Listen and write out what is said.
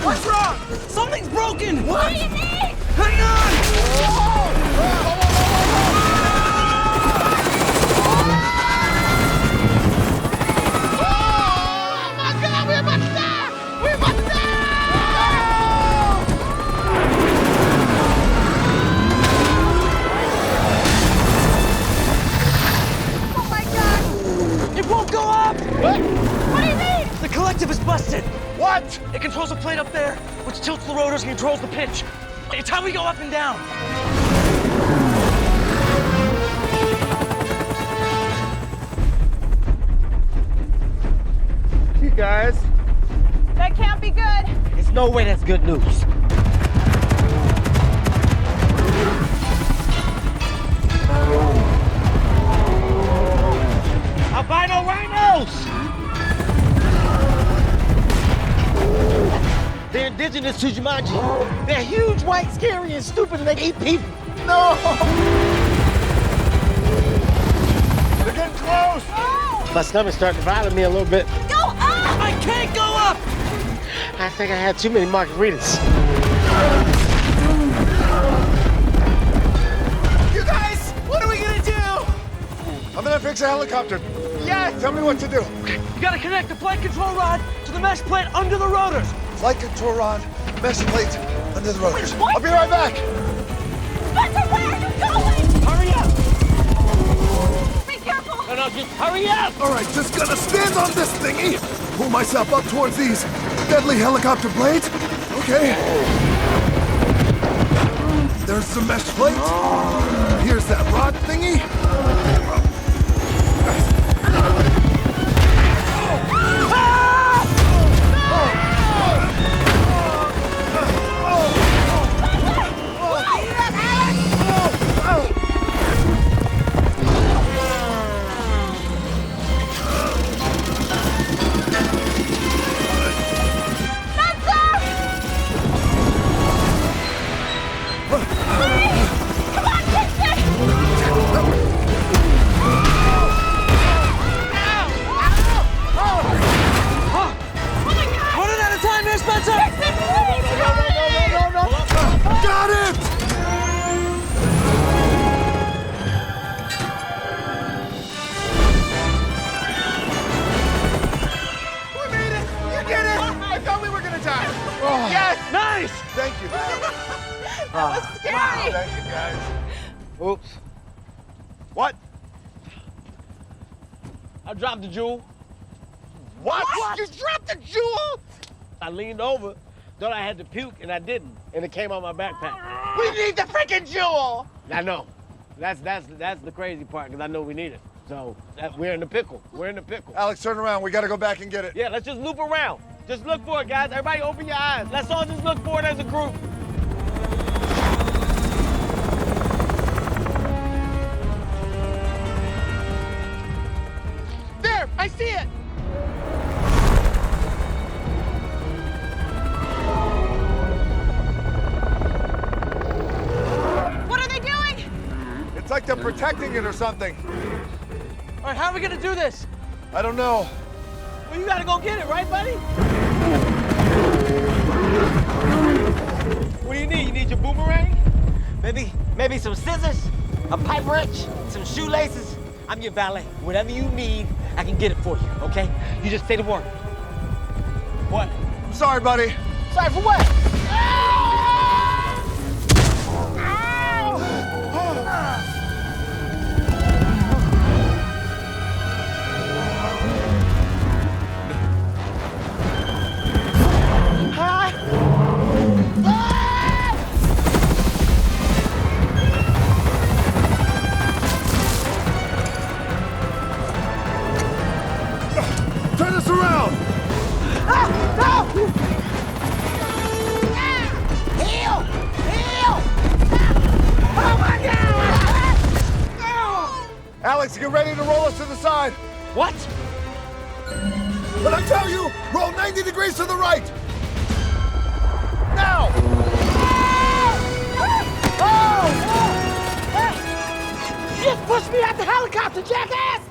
What's wrong? Something's broken! What do you need? Hang on! Oh my God, we're about to die! We're about to die! Oh my God! It won't go up! What? What do you mean? The collective is busted! What? It controls a plate up there, which tilts the rotors and controls the pitch. It's how we go up and down. You guys. That can't be good. There's no way that's good news. Albino rhinos! They're indigenous to Jumanji. They're huge, white, scary, and stupid, and they eat people. No! They're getting close! Oh. My stomach's starting to bother me a little bit. Go up! I can't go up! I think I had too many margaritas. You guys, what are we gonna do? I'm gonna fix a helicopter. Yeah, tell me what to do. You gotta connect the flight control rod to the mesh plate under the rotors. Flight control rod, mesh plate, under the rotors. Wait, what? I'll be right back. Spencer, where are you going? Hurry up! Be careful! No, just hurry up! All right, just gonna stand on this thingy. Pull myself up towards these deadly helicopter blades. Okay. There's the mesh plate. Here's that rod thingy. Got it! We made it! You did it! I thought we were gonna die. Oh, Yes! Nice! thank you. That was scary! Thank you, guys. Oops. What? I dropped the jewel. What? You dropped the jewel? I leaned over, thought I had to puke, and I didn't. And it came out my backpack. We need the freaking jewel! I know. That's the crazy part, because I know we need it. So we're in the pickle. We're in the pickle. Alex, turn around. We gotta go back and get it. Yeah, let's just loop around. Just look for it, guys. Everybody open your eyes. Let's all just look for it as a group. There! I see it! What are they doing? It's like they're protecting it or something. All right, how are we gonna do this? I don't know. Well, you gotta go get it, right, buddy? What do you need? You need your boomerang? Maybe some scissors, a pipe wrench, some shoelaces. I'm your valet. Whatever you need, I can get it for you, okay? You just say the word. What? I'm sorry, buddy. Sorry for what? Turn this around. Heal! Heal! Oh my God! Alex, get ready to roll us to the side. What? But I tell you, roll 90 degrees to the right. Now! Just push me out the helicopter, jackass!